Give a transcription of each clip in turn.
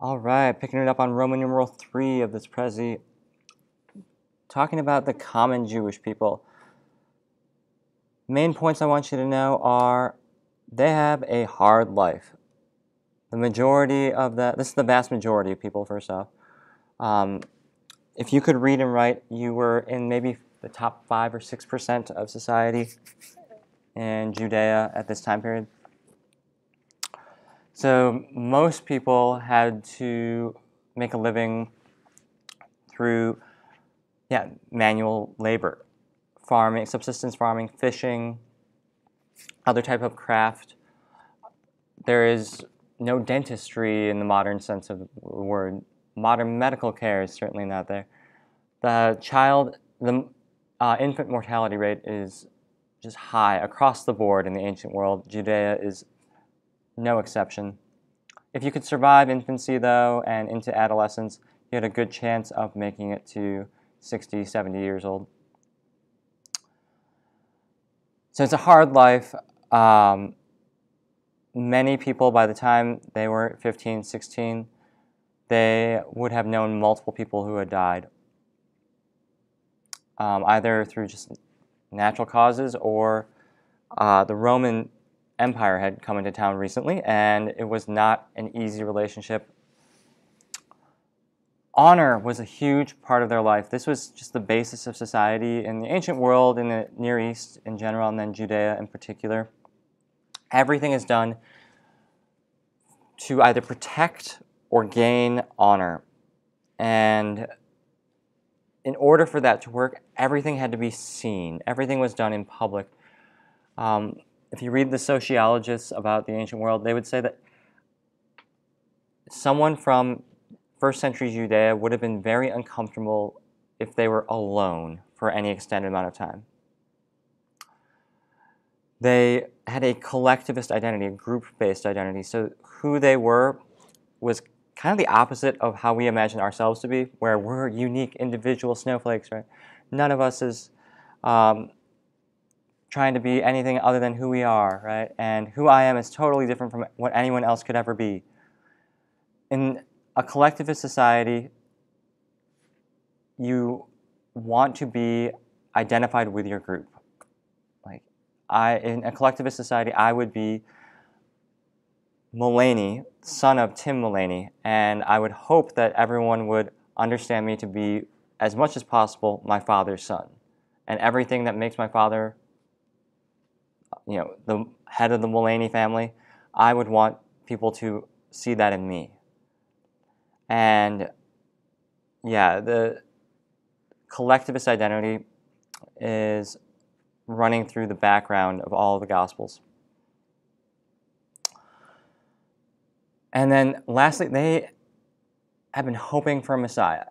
All right, picking it up on Roman numeral 3 of this prezi, talking about the common Jewish people. Main points I want you to know are they have a hard life. The majority of this is the vast majority of people, first off. If you could read and write, you were in maybe the top 5 or 6% of society in Judea at this time period. So most people had to make a living through manual labor, farming, subsistence farming, fishing, other type of craft. There is no dentistry in the modern sense of the word. Modern medical care is certainly not there. The infant mortality rate is just high across the board in the ancient world. Judea is no exception. If you could survive infancy, though, and into adolescence, you had a good chance of making it to 60, 70 years old. So it's a hard life. Many people, by the time they were 15, 16, they would have known multiple people who had died, either through just natural causes or the Roman Empire had come into town recently, and it was not an easy relationship. Honor was a huge part of their life. This was just the basis of society in the ancient world, in the Near East in general, and then Judea in particular. Everything is done to either protect or gain honor. And in order for that to work, everything had to be seen. Everything was done in public. If you read the sociologists about the ancient world, they would say that someone from first century Judea would have been very uncomfortable if they were alone for any extended amount of time. They had a collectivist identity, a group-based identity. So who they were was kind of the opposite of how we imagine ourselves to be, where we're unique individual snowflakes, right? None of us is trying to be anything other than who we are, right? And who I am is totally different from what anyone else could ever be. In a collectivist society, you want to be identified with your group. In a collectivist society, I would be Mulaney, son of Tim Mulaney, and I would hope that everyone would understand me to be, as much as possible, my father's son. And everything that makes my father, the head of the Mulaney family, I would want people to see that in me. And the collectivist identity is running through the background of all the Gospels. And then lastly, they have been hoping for a Messiah.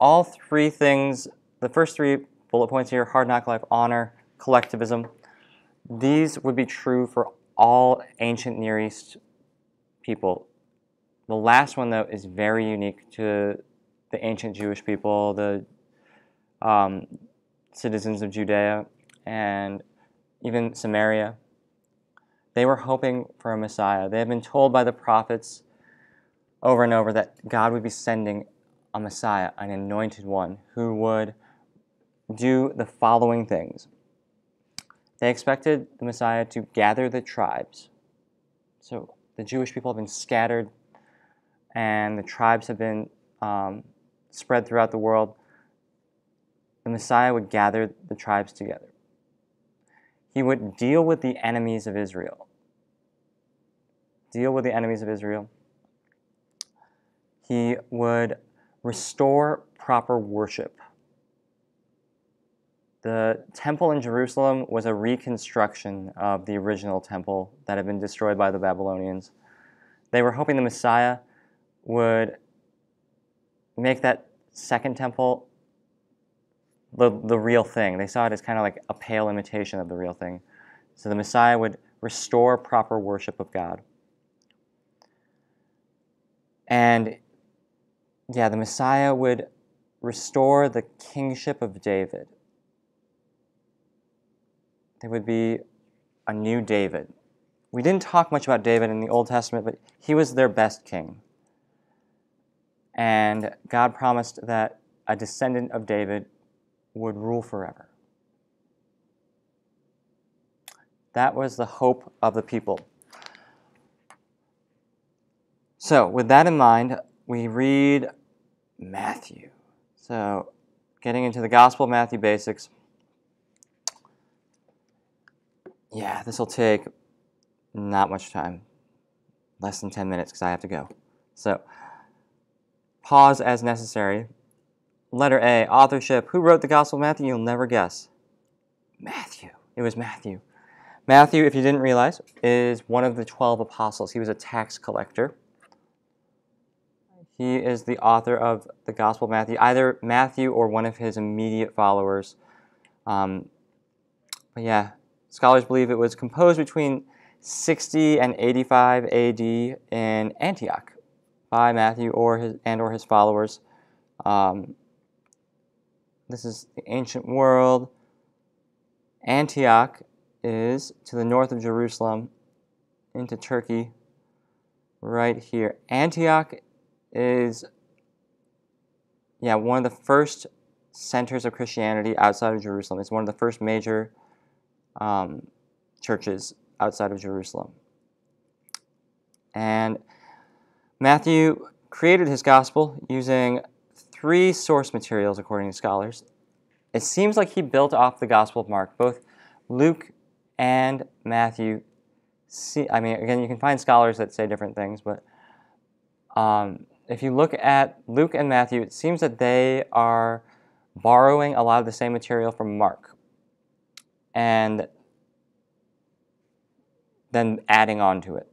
All three things, the first three bullet points here, hard knock life, honor, collectivism, these would be true for all ancient Near East people. The last one, though, is very unique to the ancient Jewish people, the citizens of Judea, and even Samaria. They were hoping for a Messiah. They had been told by the prophets over and over that God would be sending a Messiah, an anointed one, who would do the following things. They expected the Messiah to gather the tribes. So the Jewish people have been scattered, and the tribes have been spread throughout the world. The Messiah would gather the tribes together. He would deal with the enemies of Israel. Deal with the enemies of Israel. He would restore proper worship. The temple in Jerusalem was a reconstruction of the original temple that had been destroyed by the Babylonians. They were hoping the Messiah would make that second temple the real thing. They saw it as kind of like a pale imitation of the real thing. So the Messiah would restore proper worship of God. And the Messiah would restore the kingship of David. There would be a new David. We didn't talk much about David in the Old Testament, but he was their best king. and God promised that a descendant of David would rule forever. That was the hope of the people. So, with that in mind, we read Matthew. So, getting into the Gospel of Matthew basics. Yeah, this will take not much time. Less than 10 minutes because I have to go. So, pause as necessary. Letter A, authorship. Who wrote the Gospel of Matthew? You'll never guess. Matthew. It was Matthew. Matthew, if you didn't realize, is one of the 12 apostles. He was a tax collector. He is the author of the Gospel of Matthew, either Matthew or one of his immediate followers. But yeah, scholars believe it was composed between 60 and 85 AD in Antioch by Matthew or his followers. This is the ancient world. Antioch is to the north of Jerusalem into Turkey right here. Antioch is one of the first centers of Christianity outside of Jerusalem. It's one of the first major churches outside of Jerusalem. And Matthew created his gospel using 3 source materials, according to scholars. It seems like he built off the Gospel of Mark. Both Luke and Matthew, again, you can find scholars that say different things, but if you look at Luke and Matthew, it seems that they are borrowing a lot of the same material from Mark and then adding on to it.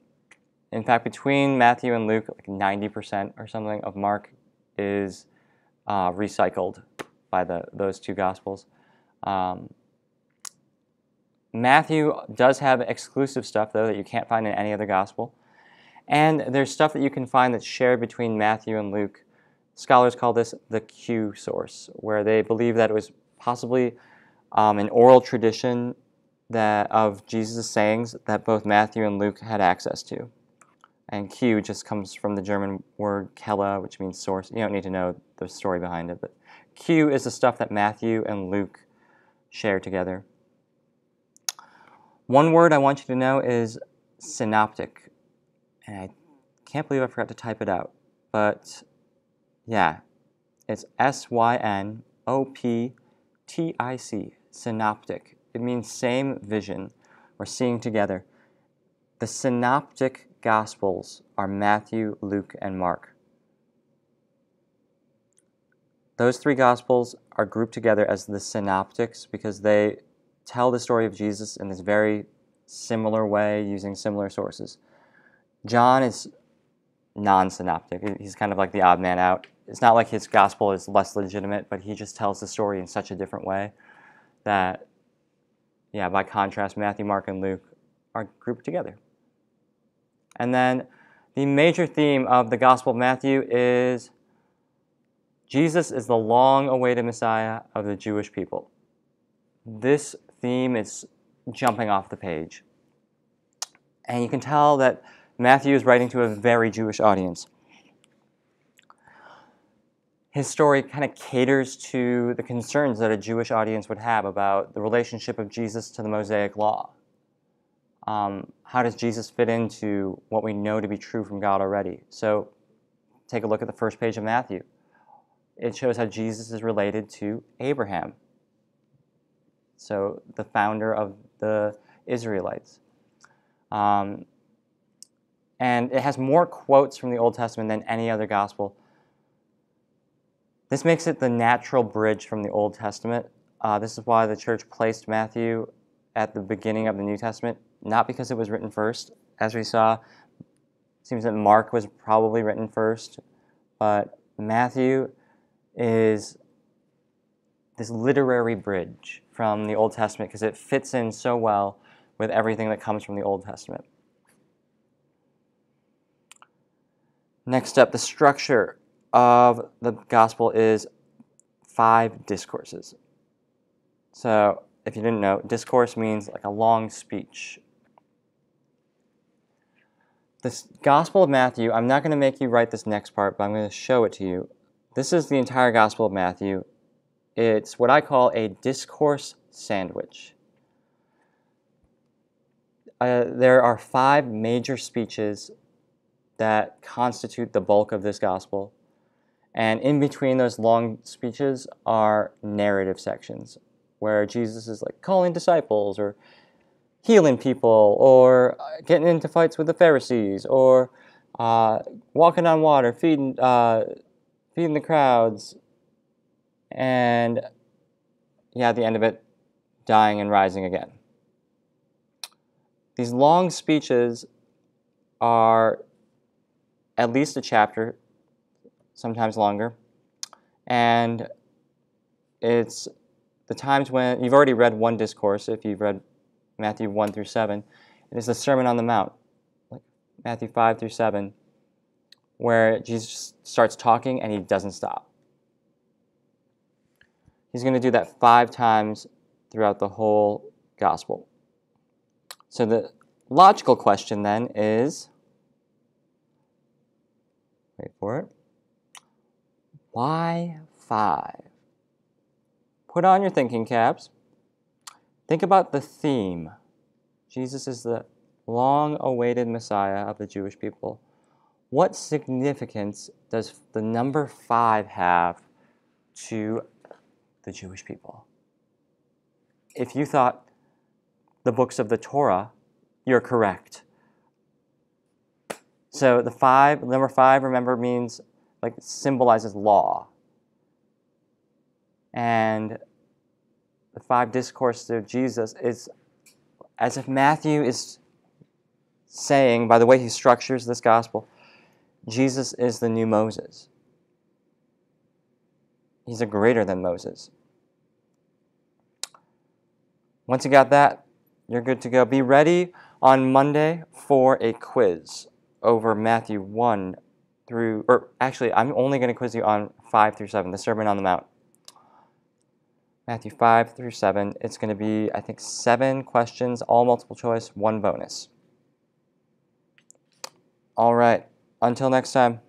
In fact, between Matthew and Luke, like 90% or something of Mark is recycled by those 2 Gospels. Matthew does have exclusive stuff, though, that you can't find in any other Gospel. And there's stuff that you can find that's shared between Matthew and Luke. Scholars call this the Q source, where they believe that it was possibly an oral tradition of Jesus' sayings that both Matthew and Luke had access to. And Q just comes from the German word Quelle, which means source. You don't need to know the story behind it, but Q is the stuff that Matthew and Luke share together. One word I want you to know is synoptic. And I can't believe I forgot to type it out. But yeah, it's SYNOPTIC, synoptic. It means same vision, or seeing together. The synoptic Gospels are Matthew, Luke, and Mark. Those 3 Gospels are grouped together as the synoptics because they tell the story of Jesus in this very similar way using similar sources. John is non-synoptic. He's kind of like the odd man out. It's not like his gospel is less legitimate, but he just tells the story in such a different way that, by contrast, Matthew, Mark, and Luke are grouped together. And then the major theme of the Gospel of Matthew is Jesus is the long-awaited Messiah of the Jewish people. This theme is jumping off the page. And you can tell that Matthew is writing to a very Jewish audience. His story kind of caters to the concerns that a Jewish audience would have about the relationship of Jesus to the Mosaic Law. How does Jesus fit into what we know to be true from God already? So take a look at the first page of Matthew. It shows how Jesus is related to Abraham, so the founder of the Israelites. And it has more quotes from the Old Testament than any other gospel. This makes it the natural bridge from the Old Testament. This is why the church placed Matthew at the beginning of the New Testament, not because it was written first. As we saw, it seems that Mark was probably written first, but Matthew is this literary bridge from the Old Testament because it fits in so well with everything that comes from the Old Testament. Next up, the structure of the gospel is 5 discourses. So, if you didn't know, discourse means like a long speech. This Gospel of Matthew, I'm not going to make you write this next part, but I'm going to show it to you. This is the entire Gospel of Matthew. It's what I call a discourse sandwich. There are 5 major speeches that constitute the bulk of this Gospel. And in between those long speeches are narrative sections where Jesus is like calling disciples or healing people or getting into fights with the Pharisees or walking on water, feeding the crowds, and at the end of it, dying and rising again. These long speeches are at least a chapter, sometimes longer, and it's the times when you've already read one discourse. If you've read Matthew 1 through 7, it is the Sermon on the Mount, like Matthew 5 through 7, where Jesus starts talking and he doesn't stop. He's going to do that 5 times throughout the whole Gospel. So the logical question then is, wait for it, why 5? Put on your thinking caps. Think about the theme. Jesus is the long-awaited Messiah of the Jewish people. What significance does the number 5 have to the Jewish people? If you thought the books of the Torah, you're correct. So the number 5, remember, means, like, symbolizes law. And the 5 discourses of Jesus is as if Matthew is saying, by the way he structures this gospel, Jesus is the new Moses. He's a greater than Moses. Once you got that, you're good to go. Be ready on Monday for a quiz over Matthew 1 through, or actually, I'm only going to quiz you on 5 through 7, the Sermon on the Mount. Matthew 5 through 7. It's going to be, I think, 7 questions, all multiple choice, 1 bonus. All right. Until next time.